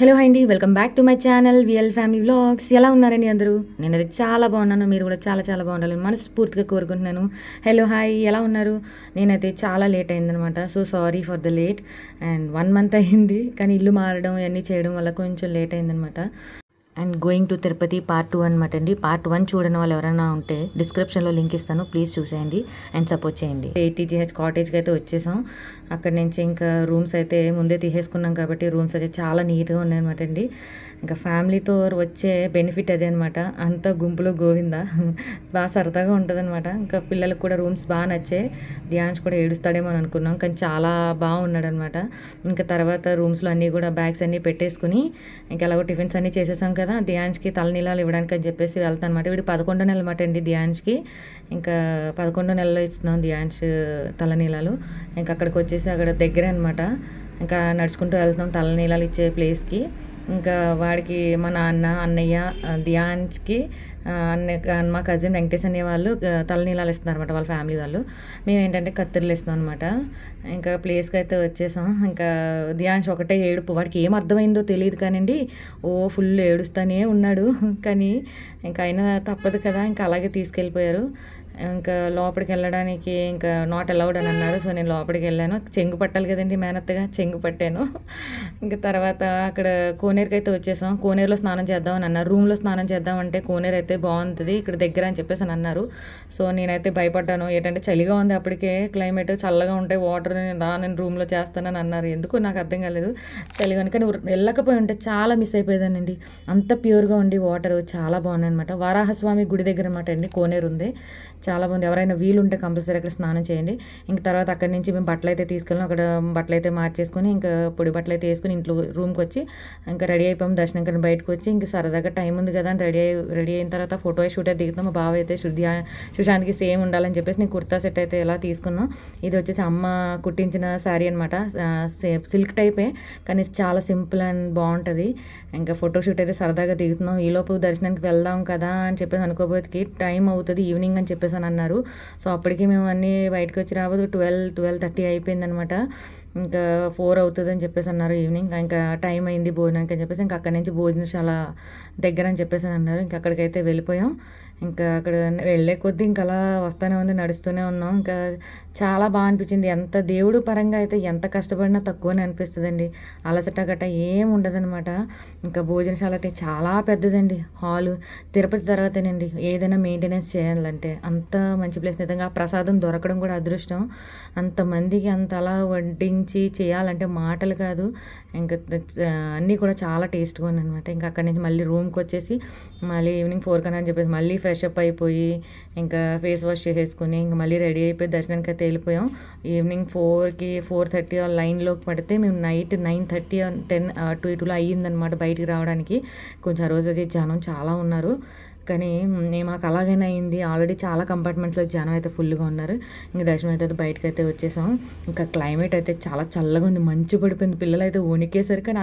Hello అండి, welcome back to my channel VL family vlogs. ఎలా ఉన్నారండి అందరూ? నేనైతే చాలా బాగున్నాను. మీరు కూడా చాలా చాలా బాగుండాలని మనస్ఫూర్తిగా కోరుకుంటున్నాను. హలో హాయ్, ఎలా ఉన్నారు? నేనైతే చాలా లేట్ అయిందనమాట. So sorry for the late. And 1 month అయింది, కానీ ఇల్లు మారడం ఇవన్నీ చేయడం వల్ల కొంచెం లేట్ అయిందనమాట. And going to Tirupati part 2 అనమాట అండి. పార్ట్ 1 చూడని వాళ్ళు ఎవరైనా ఉంటే డిస్క్రిప్షన్లో లింక్ ఇస్తాను, ప్లీజ్ చూసేయండి అండ్ సపోర్ట్ చేయండి. ATGH కాటేజ్కి అయితే వచ్చేసాం. అక్కడి నుంచి ఇంకా రూమ్స్ అయితే ముందే తీసేసుకున్నాం కాబట్టి రూమ్స్ అయితే చాలా నీట్గా ఉన్నాయన్నమాట అండి. ఇంకా ఫ్యామిలీతో వచ్చే బెనిఫిట్ అదే అనమాట. అంతా గుంపులో గోవిందా బాగా సరదాగా ఉంటుంది అనమాట. ఇంకా పిల్లలకు కూడా రూమ్స్ బాగా నచ్చాయి. ధ్యాన్స్ కూడా ఏడుస్తాడేమో అని అనుకున్నాం, కానీ చాలా బాగున్నాడు అనమాట. ఇంకా తర్వాత రూమ్స్లో అన్నీ కూడా బ్యాగ్స్ అన్నీ పెట్టేసుకుని ఇంకా ఎలాగో టిఫిన్స్ అన్నీ చేసేసాం కదా, ధ్యాన్స్కి తలనీలాలు ఇవ్వడానికి అని చెప్పేసి వెళ్తాను అనమాట. వీడు 11 నెలలు అనమాట అండి ధ్యాన్స్కి. ఇంకా 11 నెలలో ఇస్తున్నాం ధ్యాన్స్ తలనీలాలు. ఇంకా అక్కడికి వచ్చేసి అక్కడ దగ్గరే అనమాట. ఇంకా నడుచుకుంటూ వెళ్తాం తలనీలాలు ఇచ్చే ప్లేస్కి. ఇంకా వాడికి మా నాన్న, అన్నయ్య, ధ్యాన్స్కి మా కజిన్ వెంకటేష్ అనే వాళ్ళు తలనీలాలు ఇస్తున్నారు అనమాట, వాళ్ళ ఫ్యామిలీ వాళ్ళు. మేము ఏంటంటే కత్తిరలు ఇస్తున్నాం అనమాట. ఇంకా ప్లేస్కి అయితే వచ్చేసాం. ఇంకా ధ్యాన్స్ ఒకటే ఏడుపు, వాడికి ఏం అర్థమైందో తెలియదు కానివ్వండి, ఓ ఫుల్ ఏడుస్తూనే ఉన్నాడు. కానీ ఇంకా అయినా తప్పదు కదా, ఇంకా అలాగే తీసుకెళ్ళిపోయారు. ఇంకా లోపలికి వెళ్ళడానికి ఇంకా నాట్ అలౌడ్ అని అన్నారు. సో నేను లోపలికి వెళ్ళాను. చెంగు పట్టాలి కదండి మేనత్తగా, చెంగు పట్టాను. ఇంకా తర్వాత అక్కడ కోనేరుకి అయితే వచ్చేసాం. కోనేరులో స్నానం చేద్దామని అన్నారు. రూమ్లో స్నానం చేద్దామంటే కోనేరు అయితే బాగుంటుంది ఇక్కడ దగ్గర అని చెప్పేసి అని అన్నారు. సో నేనైతే భయపడ్డాను. ఏంటంటే చలిగా ఉంది అప్పటికే, క్లైమేట్ చల్లగా ఉంటాయి వాటర్, నేను రూమ్లో చేస్తానని అన్నారు. ఎందుకు నాకు అర్థం కాలేదు, చలిగా. కానీ వెళ్ళకపోయి ఉంటే చాలా మిస్ అయిపోయేదానండి. అంత ప్యూర్గా ఉండి వాటర్ చాలా బాగున్నాయి అనమాట. వారాహస్వామి గుడి దగ్గర అనమాట అండి కోనేరు ఉంది. చాలా బాగుంది. ఎవరైనా వీలు ఉంటే కంపల్సరీ అక్కడ స్నానం చేయండి. ఇంక తర్వాత అక్కడి నుంచి మేము బట్టలు అయితే తీసుకెళ్ళాం. అక్కడ బట్టలు అయితే మార్చేసుకొని ఇంకా పొడి బట్టలు అయితే వేసుకుని ఇంట్లో రూమ్కి వచ్చి ఇంకా రెడీ అయిపోయాం. దర్శనం కానీ బయటకు వచ్చి ఇంకా సరదాగా టైం ఉంది కదా అని రెడీ అయిన తర్వాత ఫోటో షూట్ అయితే దిగుతాం. మా బావ అయితే సుశాంత్కి సేమ్ ఉండాలని చెప్పేసి నేను కుర్తా సెట్ అయితే ఎలా తీసుకున్నాం. ఇది వచ్చేసి అమ్మ కుట్టించిన శారీ అనమాట. సిల్క్ టైపే, కానీ చాలా సింపుల్ అండ్ బాగుంటుంది. ఇంకా ఫోటో షూట్ అయితే సరదాగా దిగుతున్నాం. ఈలోపు దర్శనానికి వెళ్దాం కదా అని చెప్పేసి అనుకోబోతుకి టైం అవుతుంది ఈవినింగ్ అని చెప్పేసి అని అన్నారు. సో అప్పటికి మేము అన్నీ బయటకు వచ్చి రాబోదు 12-12:30 అయిపోయిందనమాట. ఇంకా 4 అవుతుంది అని చెప్పేసి అన్నారు ఈవినింగ్. ఇంకా టైం అయింది భోజనానికి అని చెప్పేసి ఇంకా అక్కడి నుంచి భోజనశాల దగ్గర అని చెప్పేసి అని అన్నారు. ఇంకా అక్కడికైతే వెళ్ళిపోయాం. ఇంకా అక్కడ వెళ్ళే కొద్దీ ఇంకా అలా వస్తూనే ఉంది, నడుస్తూనే ఉన్నాం. ఇంకా చాలా బాగా అనిపించింది. ఎంత దేవుడు పరంగా అయితే ఎంత కష్టపడినా తక్కువనే అనిపిస్తుందండి. అలసట గట్ట ఏం ఉండదనమాట. ఇంకా భోజనశాల అయితే చాలా పెద్దదండి హాలు. తిరుపతి తర్వాతేనండి ఏదైనా మెయింటెనెన్స్ చేయాలంటే. అంత మంచి ప్లేస్. నిజంగా ప్రసాదం దొరకడం కూడా అదృష్టం. అంతమందికి అంత అలా వడ్డించి చేయాలంటే మాటలు కాదు. ఇంకా అన్నీ కూడా చాలా టేస్ట్గా ఉన్నాయన్నమాట. ఇంకా అక్కడి నుంచి మళ్ళీ రూమ్కి వచ్చేసి మళ్ళీ ఈవినింగ్ 4 కన్నా అని చెప్పేసి మళ్ళీ ఫ్రెష్ అప్ అయిపోయి ఇంకా ఫేస్ వాష్ చేసేసుకుని ఇంకా మళ్ళీ రెడీ అయిపోయి దర్శనానికి అయితే వెళ్ళిపోయాం. ఈవినింగ్ 4కి 4:30 లైన్లోకి పడితే మేము నైట్ 9:30 10 అటు ఇటులో అయ్యిందనమాట బయటికి రావడానికి. కొంచెం ఆ రోజు అయితే జనం చాలా ఉన్నారు, కానీ మాకు అలాగైనా అయింది. ఆల్రెడీ చాలా కంపార్ట్మెంట్స్లో జనం అయితే ఫుల్గా ఉన్నారు. ఇంకా దర్శనం అయితే బయటకు అయితే వచ్చేసాం. ఇంకా క్లైమేట్ అయితే చాలా చల్లగా ఉంది, మంచు పడిపోయింది. పిల్లలు అయితే వణికేసరి, కానీ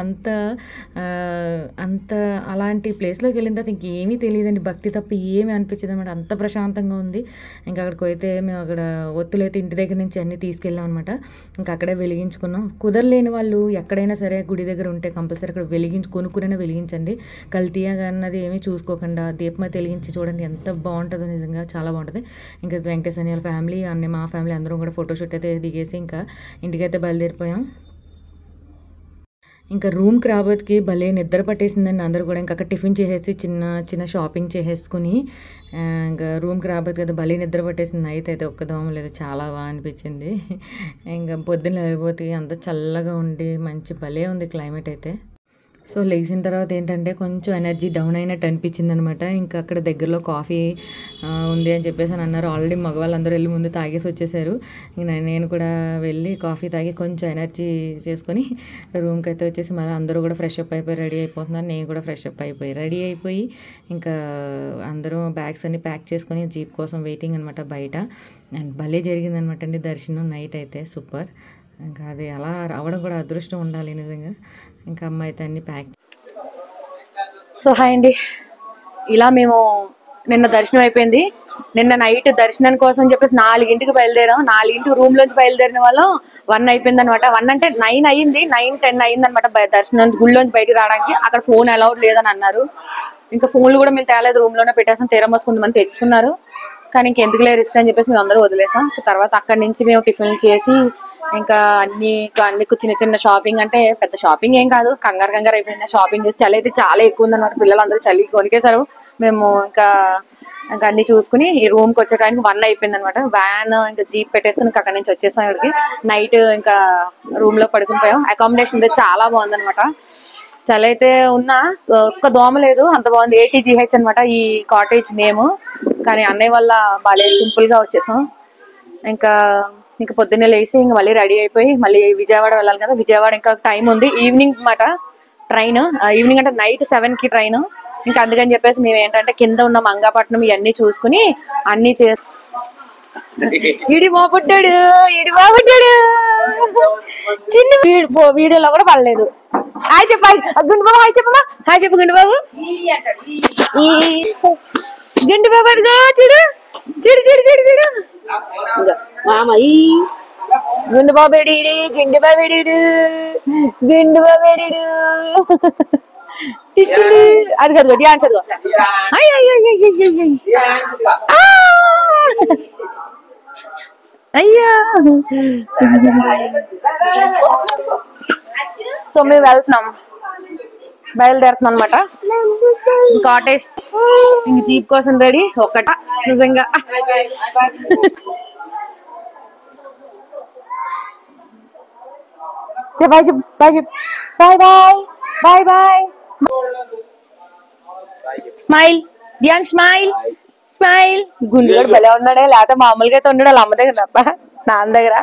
అంత అలాంటి ప్లేస్లోకి వెళ్ళిన తర్వాత ఇంకేమీ తెలియదండి. భక్తి తప్ప ఏమీ అనిపించదు అనమాట. అంత ప్రశాంతంగా ఉంది. ఇంకా అక్కడికి అయితే మేము అక్కడ ఒత్తులు అయితే ఇంటి దగ్గర నుంచి అన్నీ తీసుకెళ్ళాం అనమాట. ఇంకా అక్కడే వెలిగించుకున్నాం. కుదరలేని వాళ్ళు ఎక్కడైనా సరే గుడి దగ్గర ఉంటే కంపల్సరీ అక్కడ కొనుక్కునే వెలిగించండి. కల్తీగా అన్నది ఏమీ చూసుకోకుండా దీపం వెలిగించి చూడండి ఎంత బాగుంటుందో. నిజంగా చాలా బాగుంటుంది. ఇంకా వెంకటేష్ అని వాళ్ళ ఫ్యామిలీ అన్నీ మా ఫ్యామిలీ అందరం కూడా ఫోటోషూట్ అయితే దిగేసి ఇంకా ఇంటికైతే బయలుదేరిపోయాం. ఇంకా రూమ్కి రాబోతుకి భలే నిద్ర పట్టేసిందండి అందరూ కూడా. ఇంకా అక్కడ టిఫిన్ చేసేసి చిన్న చిన్న షాపింగ్ చేసేసుకుని ఇంకా రూమ్కి రాబోతు కదా భలే నిద్ర పట్టేసింది. నైట్ అయితే ఒక్క దోమ లేదు, చాలా బాగా అనిపించింది. ఇంకా పొద్దున్న వెళ్ళిపోతే అంత చల్లగా ఉండి మంచి భలే ఉంది క్లైమేట్ అయితే. సో లేచిన తర్వాత ఏంటంటే కొంచెం ఎనర్జీ డౌన్ అయినట్టు అనిపించింది అనమాట. ఇంకా అక్కడ దగ్గరలో కాఫీ ఉంది అని చెప్పేసి అని అన్నారు. ఆల్రెడీ మగవాళ్ళందరూ వెళ్ళి ముందు తాగేసి వచ్చేసారు. నేను కూడా వెళ్ళి కాఫీ తాగి కొంచెం ఎనర్జీ చేసుకొని రూమ్కి అయితే వచ్చేసి మళ్ళీ అందరూ కూడా ఫ్రెష్ అప్ అయిపోయి రెడీ అయిపోతున్నారు. నేను కూడా ఫ్రెష్ అప్ రెడీ అయిపోయి ఇంకా అందరూ బ్యాగ్స్ అన్ని ప్యాక్ చేసుకొని జీప్ కోసం వెయిటింగ్ అనమాట బయట. అండ్ భలే జరిగిందనమాట అండి దర్శనం నైట్ అయితే సూపర్. ఇంకా అది అలా రావడం కూడా అదృష్టం ఉండాలి నిజంగా. ఇంకా అమ్మాయి అయితే అన్ని ప్యాక్. సో హాయ్ అండి, ఇలా మేము నిన్న దర్శనం అయిపోయింది. నిన్న నైట్ దర్శనం కోసం చెప్పేసి 4ంటికి బయలుదేరాం. 4ంటికి రూమ్ లోంచి బయలుదేరిన వాళ్ళం 1 అయిపోయింది అనమాట. 1 అంటే 9 అయింది, 9-10 అయింది అనమాట దర్శనం గుళ్ళోంచి బయటకు రావడానికి. అక్కడ ఫోన్ అలౌడ్ లేదని అన్నారు. ఇంకా ఫోన్లు కూడా మేము తేలేదు, రూమ్ లోనే పెట్టేసాం. తీరమోస్ కొంతమంది తెచ్చుకున్నారు, కానీ ఇంకెందుకులే రిస్క్ అని చెప్పేసి మేము అందరూ వదిలేసాం. తర్వాత అక్కడి నుంచి మేము టిఫిన్ చేసి ఇంకా అన్ని చిన్న చిన్న షాపింగ్, అంటే పెద్ద షాపింగ్ ఏం కాదు, కంగారు అయిపోయింది. షాపింగ్ చేసి చలి అయితే చాలా ఎక్కువ ఉందన్నమాట. పిల్లలందరూ చలి కొనికేశారు. మేము ఇంకా అన్ని చూసుకుని ఈ రూమ్ కి వచ్చేటానికి 1 అయిపోయింది అనమాట. వ్యాన్ ఇంకా జీప్ పెట్టేసుకుని ఇంకా అక్కడి నుంచి వచ్చేసాం ఇక్కడికి. నైట్ ఇంకా రూమ్ లో పడుకుని పోయాం. అకామిడేషన్ చాలా బాగుంది అనమాట. చలి అయితే ఉన్నా ఒక్క దోమ లేదు, అంత బాగుంది. ATGH అనమాట ఈ కాటేజ్ నేమ్. కానీ అన్నయ్య వల్ల బాగా సింపుల్ గా వచ్చేసాం. ఇంకా పొద్దున్నే లేసి ఇంకా మళ్ళీ రెడీ అయిపోయి మళ్ళీ విజయవాడ వెళ్ళాలి కదా. విజయవాడ ఇంకా టైం ఉంది, ఈవినింగ్ అనమాట ట్రైన్. ఈవినింగ్ అంటే నైట్ 7కి ట్రైన్. ఇంకా అందుకని చెప్పేసి మేము ఏంటంటే కింద ఉన్న మంగాపట్నం ఇవన్నీ చూసుకుని అన్ని ఇడి మోపుట్టాడు చిన్న వీడియోలో కూడా పడలేదు. హాయ్ చెప్ప గుండు బాబు, హాయ్ చెప్పమ్మా, హాయ్ చెప్పు గుండు బాబు. గుండు బాబు అదిగో చూడు చూడు చూడు చూడు చూడు మామయ్య. గుండు బాబేడి గుండు బాబేడు గుండు బాబేడు అది కదా డ్యాన్స్ అదిగో. అయ్యా సో మేము వెళ్తున్నాం, బయలుదేరుతున్నాం అనమాట. కాటేజ్ ఇంక జీప్ కోసం రెడీ ఒక్కట నిజంగా. బాయ్ చెప్పు, బాయ్ చెప్పు, bye bye bye bye. Smile Dhyan, smile smile. గుండు కూడా భలే ఉన్నాడే, లేకపోతే మామూలుగా అయితే ఉండడు వాళ్ళ అమ్మ దగ్గర తప్ప నాన్న దగ్గర.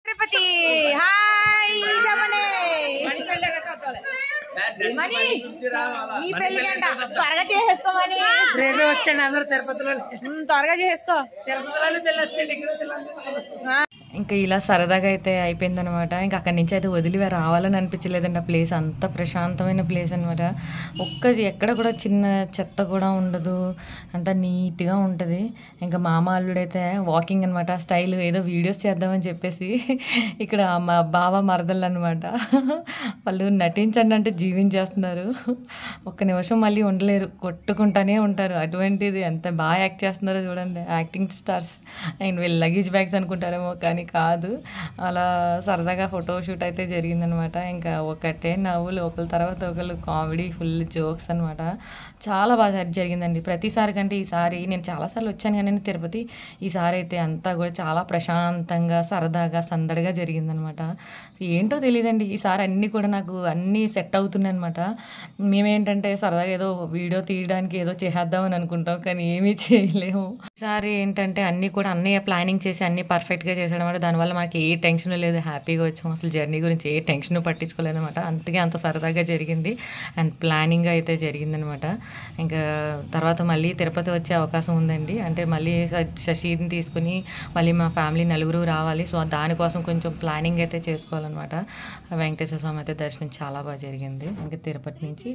తిరుపతి హాయ్ చెప్పండి. త్వరగా చేసేసుకోమని వచ్చండి అందరూ తిరుపతిలో, త్వరగా చేసేసుకో. ఇంకా ఇలా సరదాగా అయితే అయిపోయింది అనమాట. ఇంకా అక్కడి నుంచి అయితే వదిలి రావాలని అనిపించలేదండి. ఆ ప్లేస్ అంత ప్రశాంతమైన ప్లేస్ అనమాట. ఎక్కడ కూడా చిన్న చెత్త కూడా ఉండదు, అంత నీట్గా ఉంటుంది. ఇంకా మామ అల్లుడైతే వాకింగ్ అనమాట స్టైల్, ఏదో వీడియోస్ చేద్దామని చెప్పేసి ఇక్కడ మా బావ మరదలు అనమాట. వాళ్ళు నటించండి అంటే జీవించేస్తున్నారు. ఒక్క నిమిషం మళ్ళీ ఉండలేరు, కొట్టుకుంటానే ఉంటారు. అటువంటిది ఎంత బాగా యాక్ట్ చేస్తున్నారో చూడండి, యాక్టింగ్ స్టార్స్. అండ్ వీళ్ళు లగేజ్ బ్యాగ్స్ అనుకుంటారేమో కానీ కాదు. అలా సరదాగా ఫోటోషూట్ అయితే జరిగిందనమాట. ఇంకా ఒకటే నవ్వులు, ఒకరి తర్వాత ఒకరు, కామెడీ, ఫుల్ జోక్స్ అనమాట. చాలా బాగా జరిగిందండి. ప్రతిసారి కంటే ఈసారి నేను చాలాసార్లు వచ్చాను కానీ తిరుపతి, ఈసారి అయితే అంతా కూడా చాలా ప్రశాంతంగా సరదాగా సందడిగా జరిగిందనమాట. ఏంటో తెలియదండి, ఈసారి అన్నీ కూడా నాకు అన్నీ సెట్ అవుతున్నాయి అనమాట. మేమేంటంటే సరదాగా ఏదో వీడియో తీయడానికి ఏదో చేద్దామని అనుకుంటాం, కానీ ఏమీ చేయలేము. ఈసారి ఏంటంటే అన్నీ కూడా అన్నయ్య ప్లానింగ్ చేసి అన్నీ పర్ఫెక్ట్గా చేసాడు అనమాట. దానివల్ల మాకు ఏ టెన్షన్ లేదు, హ్యాపీగా వచ్చాం. అసలు జర్నీ గురించి ఏ టెన్షన్ పట్టించుకోలేదు అనమాట. అందుకే అంత సరదాగా జరిగింది అండ్ ప్లానింగ్ అయితే జరిగిందనమాట. ఇంకా తర్వాత మళ్ళీ తిరుపతి వచ్చే అవకాశం ఉందండి. అంటే మళ్ళీ శశిని తీసుకుని మళ్ళీ మా ఫ్యామిలీ నలుగురు రావాలి. సో దానికోసం కొంచెం ప్లానింగ్ అయితే చేసుకోవాలన్నమాట. వెంకటేశ్వర స్వామి అయితే దర్శనం చాలా బాగా జరిగింది. ఇంకా తిరుపతి నుంచి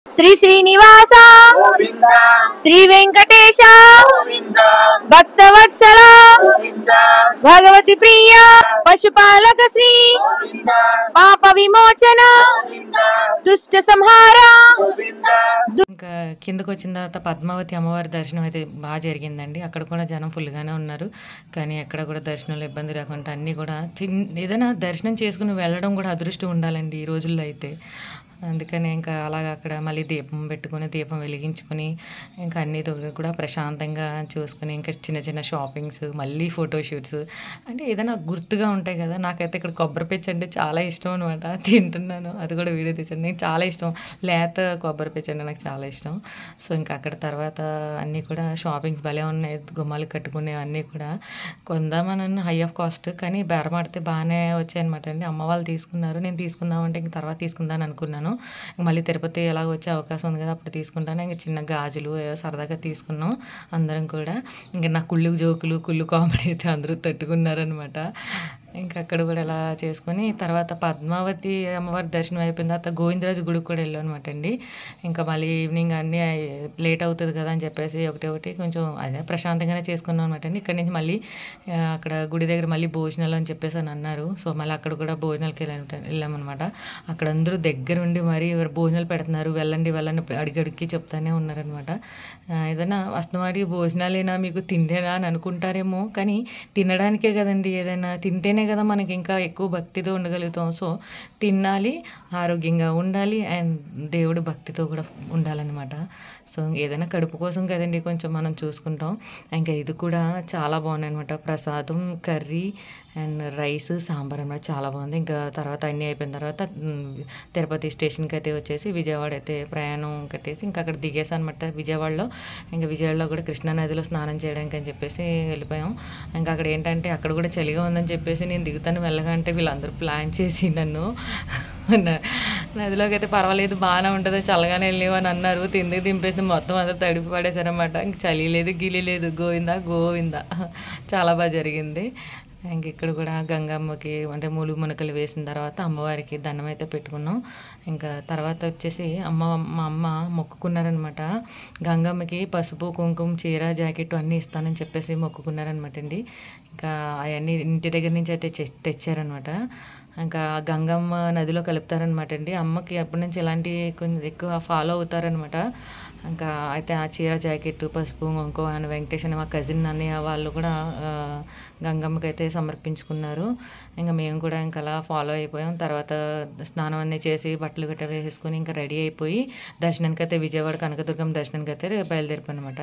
శ్రీ శ్రీనివాస శ్రీ వెంకటేశ భక్తవత్సల భగవతి ప్రియ పశుపాలక శ్రీ పాప విమోచన దుష్ట సంహార. ఇంకా కిందకు వచ్చిన తర్వాత పద్మావతి అమ్మవారి దర్శనం అయితే బాగా జరిగిందండి. అక్కడ కూడా జనం ఫుల్గానే ఉన్నారు, కానీ ఎక్కడ కూడా దర్శనంలో ఇబ్బంది రాకుండా అన్నీ కూడా ఏదైనా దర్శనం చేసుకుని వెళ్ళడం కూడా అదృష్టం ఉండాలండి ఈ రోజుల్లో అయితే. అందుకని ఇంకా అలాగ అక్కడ మళ్ళీ దీపం పెట్టుకుని దీపం వెలిగించుకొని ఇంకా అన్ని కూడా ప్రశాంతంగా చూసుకుని ఇంకా చిన్న చిన్న షాపింగ్స్, మళ్ళీ ఫోటోషూట్స్, అంటే ఏదైనా గుర్తుగా ఉంటాయి కదా. నాకైతే ఇక్కడ కొబ్బరి పెచ్చు అంటే చాలా ఇష్టం అనమాట. తింటున్నాను, అది కూడా వీడియో తీసాను. నాకు చాలా ఇష్టం, లేత కొబ్బరి పెచ్చు అంటే నాకు చాలా ఇష్టం. సో ఇంకా అక్కడ తర్వాత అన్నీ కూడా షాపింగ్స్ భలే ఉన్నాయి, గుమ్మాలు కట్టుకునే అన్నీ కూడా కొందామని హై ఆఫ్ కాస్ట్, కానీ బేరమాడితే బాగానే వచ్చాయి అనమాట అండి. అమ్మ వాళ్ళు తీసుకున్నారు, నేను తీసుకుందామంటే ఇంక తర్వాత తీసుకుందాను అనుకున్నాను. మళ్ళీ తిరుపతి ఎలాగ వచ్చే అవకాశం ఉంది కదా, అప్పుడు తీసుకుంటాను. ఇంక చిన్న గాజులు ఏవో సరదాగా తీసుకున్నాం అందరం కూడా. ఇంకా నా కుళ్ళు జోకులు, కుళ్ళు కామెడీ అయితే అందరూ తట్టుకున్నారనమాట. ఇంకా అక్కడ కూడా అలా చేసుకొని తర్వాత పద్మావతి అమ్మవారి దర్శనం అయిపోయిన తర్వాత గోవిందరాజు గుడికి కూడా వెళ్ళాం అనమాట అండి. ఇంకా మళ్ళీ ఈవినింగ్ అన్నీ లేట్ అవుతుంది కదా అని చెప్పేసి ఒకటి ఒకటి కొంచెం అదే ప్రశాంతంగానే చేసుకున్నాం అనమాట అండి. ఇక్కడ నుంచి మళ్ళీ అక్కడ గుడి దగ్గర మళ్ళీ భోజనాలు అని చెప్పేసి అని అన్నారు. సో మళ్ళీ అక్కడ కూడా భోజనాలకి వెళ్ళామన్నమాట. అక్కడ అందరూ దగ్గర ఉండి మరీ భోజనాలు పెడుతున్నారు, వెళ్ళండి వెళ్ళండి అడిగడికి చెప్తానే ఉన్నారనమాట. ఏదైనా వస్తున్నవాడికి భోజనాలేనా మీకు తిండేనా అని అనుకుంటారేమో, కానీ తినడానికే కదండి. ఏదైనా తింటేనే కదా మనకి ఇంకా ఎక్కువ భక్తితో ఉండగలుగుతాం. సో తినాలి, ఆరోగ్యంగా ఉండాలి అండ్ దేవుడు భక్తితో కూడా ఉండాలన్నమాట. సో ఏదైనా కడుపు కోసం కదండి కొంచెం మనం చూసుకుంటాం. ఇంకా ఇది కూడా చాలా బాగున్నాయి అనమాట. ప్రసాదం, కర్రీ అండ్ రైస్, సాంబార్ అనమాట. చాలా బాగుంది. ఇంకా తర్వాత అన్నీ అయిపోయిన తర్వాత తిరుపతి స్టేషన్కి అయితే వచ్చేసి విజయవాడ అయితే ప్రయాణం కట్టేసి ఇంకా అక్కడ దిగేసాం అనమాట విజయవాడలో. ఇంకా విజయవాడలో కూడా కృష్ణానదిలో స్నానం చేయడానికి అని చెప్పేసి వెళ్ళిపోయాం. ఇంకా అక్కడ ఏంటంటే అక్కడ కూడా చలిగా ఉందని చెప్పేసి నేను దిగుతాను వెళ్ళగా అంటే వీళ్ళందరూ ప్లాన్ చేసి నన్ను నదిలోకి అయితే పర్వాలేదు బాగానే ఉంటుంది చల్లగానే వెళ్ళేవు అని అన్నారు. తిండికి దింపేసి మొత్తం అంతా తడిపి పడేశారనమాట. ఇంక చలి లేదు గిలి లేదు, గోవిందా గోవిందా. చాలా బాగా జరిగింది. ఇంక ఇక్కడ కూడా గంగమ్మకి అంటే మూలు మునకలు వేసిన తర్వాత అమ్మవారికి దండం అయితే పెట్టుకున్నాం. ఇంకా తర్వాత వచ్చేసి మా అమ్మ మొక్కుకున్నారనమాట. గంగమ్మకి పసుపు, కుంకుమ, చీర, జాకెట్ అన్నీ ఇస్తానని చెప్పేసి మొక్కుకున్నారనమాట అండి. ఇంకా అవన్నీ ఇంటి దగ్గర నుంచి అయితే తెచ్చారనమాట. ఇంకా గంగమ్మ నదిలో కలుపుతారనమాట అండి. అమ్మకి అప్పటి నుంచి ఇలాంటి కొంచెం ఎక్కువ ఫాలో అవుతారనమాట. ఇంకా అయితే ఆ చీర, జాకెట్, పసుపు, కుంకుమ అని వెంకటేష్ అని మా కజిన్ అన్నయ్య వాళ్ళు కూడా గంగమ్మకి అయితే సమర్పించుకున్నారు. ఇంకా మేము కూడా ఇంకా అలా ఫాలో అయిపోయాం. తర్వాత స్నానం అన్నీ చేసి బట్టలు గట్ట వేసేసుకొని ఇంకా రెడీ అయిపోయి దర్శనానికి అయితే విజయవాడ కనకదుర్గం దర్శనానికి అయితే బయలుదేరిపోయాం అనమాట.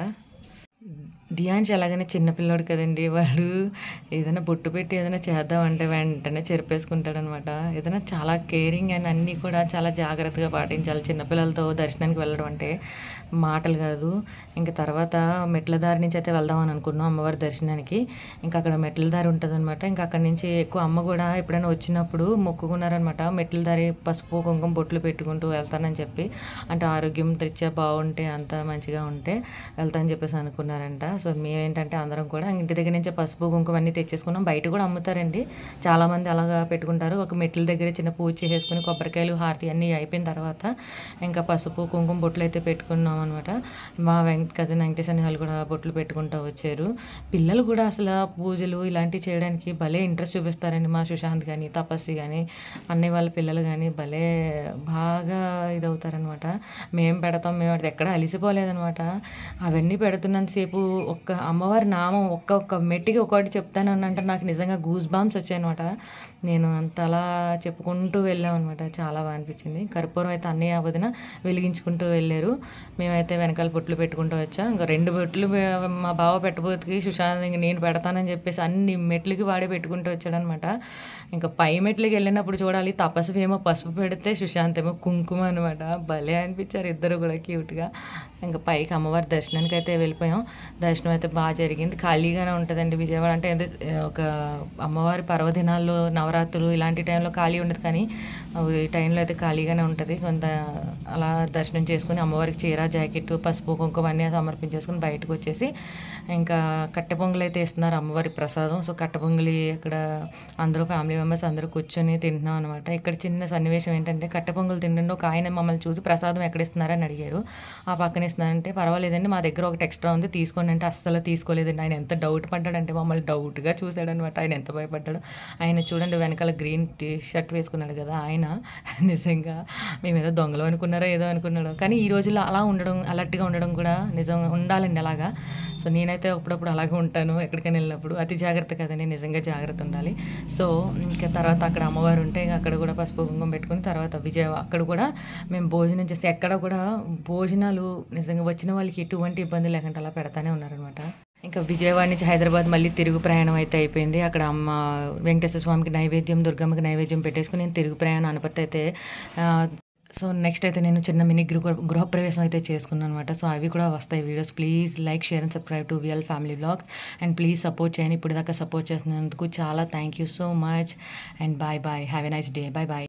దియాన్ష్ అలాగనే చిన్నపిల్లాడు కదండి, వాడు ఏదైనా బొట్టు పెట్టి ఏదైనా చేద్దామంటే వెంటనే చెరిపేసుకుంటాడనమాట. ఏదైనా చాలా కేరింగ్ అండ్ అన్నీ కూడా చాలా జాగ్రత్తగా పాటించాలి. చిన్నపిల్లలతో దర్శనానికి వెళ్ళడం అంటే మాటలు కాదు. ఇంకా తర్వాత మెట్ల దారి నుంచి అయితే వెళ్దామని అనుకున్నాం అమ్మవారి దర్శనానికి. ఇంకా అక్కడ మెట్ల దారి ఉంటుందన్నమాట. ఇంకా అక్కడి నుంచి ఎక్కువ అమ్మ కూడా ఎప్పుడైనా వచ్చినప్పుడు మొక్కుకున్నారనమాట. మెట్ల దారి పసుపు, కుంకుమ బొట్లు పెట్టుకుంటూ వెళ్తానని చెప్పి, అంటే ఆరోగ్యం రీత్యా బాగుంటే అంత మంచిగా ఉంటే వెళ్తానని చెప్పేసి అనుకున్నారంట. సో మేమేంటంటే అందరం కూడా ఇంటి దగ్గర నుంచే పసుపు, కుంకుమ అన్నీ తెచ్చేసుకున్నాం. బయట కూడా అమ్ముతారండి, చాలామంది అలాగా పెట్టుకుంటారు. ఒక మెట్ల దగ్గర చిన్న పూజ చేసేసుకుని కొబ్బరికాయలు, హారతి అన్నీ అయిపోయిన తర్వాత ఇంకా పసుపు, కుంకుమ బొట్లు అయితే పెట్టుకున్నాం అనమాట. మా కజిన్ వెంకటేష్ అని వాళ్ళు కూడా బొట్లు పెట్టుకుంటూ వచ్చారు. పిల్లలు కూడా అసలు పూజలు ఇలాంటివి చేయడానికి భలే ఇంట్రెస్ట్ చూపిస్తారండి. మా సుశాంత్ కానీ, తపస్వి కానీ, అన్నయ్య వాళ్ళ పిల్లలు కానీ భలే బాగా ఇదవుతారనమాట. మేము పెడతాం, మేము అది ఎక్కడ అలిసిపోలేదనమాట. అవన్నీ పెడుతున్నంతసేపు ఒక్క అమ్మవారి నామం ఒక్కొక్క మెట్టికి ఒక్కొక్కటి చెప్తానే ఉన్నంటే నాకు నిజంగా గూస్ బాంబ్స్ వచ్చాయనమాట. నేను అంతలా చెప్పుకుంటూ వెళ్ళాం అనమాట. చాలా బాగా అనిపించింది. కర్పూరం అయితే అన్నయ్య వదిన వెలిగించుకుంటూ వెళ్ళారు. మేమైతే వెనకాల బొట్లు పెట్టుకుంటూ వచ్చాం. ఇంకా 2 బొట్లు మా బావ పెట్టబోతుకి సుశాంత్ ఇంక నేను పెడతానని చెప్పేసి అన్ని మెట్లకి వాడే పెట్టుకుంటూ వచ్చాడనమాట. ఇంకా పై మెట్లకి వెళ్ళినప్పుడు చూడాలి, తపస్వి ఏమో పసుపు పెడితే సుశాంత్ ఏమో కుంకుమ అనమాట. భలే అనిపించారు ఇద్దరు కూడా క్యూట్గా. ఇంకా పైకి అమ్మవారి దర్శనానికి అయితే వెళ్ళిపోయాం. దర్శనం అయితే బాగా జరిగింది. ఖాళీగానే ఉంటుందండి విజయవాడ అంటే. ఒక అమ్మవారి పర్వదినాల్లో, నవరాత్రులు ఇలాంటి టైంలో ఖాళీ ఉండదు, కానీ ఈ టైంలో అయితే ఖాళీగానే ఉంటుంది. కొంత అలా దర్శనం చేసుకుని అమ్మవారికి చీర, జాకెట్, పసుపు, కుంకుమ అన్నీ సమర్పించేసుకుని బయటకు వచ్చేసి ఇంకా కట్టె పొంగలి అయితే ఇస్తున్నారు అమ్మవారి ప్రసాదం. సో కట్టె పొంగలి ఇక్కడ అందరూ ఫ్యామిలీ మెంబర్స్ అందరూ కూర్చొని తింటున్నాం అనమాట. ఇక్కడ చిన్న సన్నివేశం ఏంటంటే కట్టె పొంగలు తింటుండే ఒక ఆయన మమ్మల్ని చూసి ప్రసాదం ఎక్కడ ఇస్తున్నారని అడిగారు. ఆ పక్కన ఇస్తున్నారంటే పర్వాలేదండి మా దగ్గర ఒకటి ఎక్స్ట్రా ఉంది తీసుకోండి అంటే అస్సలు తీసుకోలేదండి. ఆయన ఎంత డౌట్ పడ్డాడంటే మమ్మల్ని డౌట్గా చూశాడనమాట. ఆయన ఎంత భయపడ్డాడు. ఆయన చూడండి వెనకాల గ్రీన్ షర్ట్ వేసుకున్నాడు కదా ఆయన, నిజంగా మేము ఏదో దొంగలు అనుకున్నారో ఏదో అనుకున్నాడు. కానీ ఈ రోజుల్లో అలా ఉండడం, అలర్ట్గా ఉండడం కూడా నిజంగా ఉండాలండి అలాగా. సో నేనైతే అప్పుడప్పుడు అలాగే ఉంటాను ఎక్కడికైనా వెళ్ళినప్పుడు. అతి జాగ్రత్త కదండి, నిజంగా జాగ్రత్త ఉండాలి. సో ఇంకా తర్వాత అక్కడ అమ్మవారు ఉంటే అక్కడ కూడా పసుపు కుంకుమ పెట్టుకుని తర్వాత విజయవాడ అక్కడ కూడా మేము భోజనం చేసి ఎక్కడ కూడా భోజనాలు నిజంగా వచ్చిన వాళ్ళకి ఎటువంటి ఇబ్బంది లేకుండా అలా పెడతానే ఉన్నారనమాట. ఇంకా విజయవాడ నుంచి హైదరాబాద్ మళ్ళీ తిరుగు ప్రయాణం అయితే అయిపోయింది. అక్కడ అమ్మ వెంకటేశ్వర స్వామికి నైవేద్యం, దుర్గమ్మకి నైవేద్యం పెట్టేసుకుని నేను తిరుగు ప్రయాణం అనుపతి అయితే సో నెక్స్ట్ అయితే నేను చిన్న మినీ గృహప్రవేశం అయితే చేసుకున్నాను అనమాట. సో అవి కూడా వస్తాయి videos. Please like, share and subscribe to VL family vlogs and please support చేయండి. ఇప్పుడు దాకా సపోర్ట్ చేసినందుకు చాలా thank you so much and bye bye. Have a nice day. Bye bye.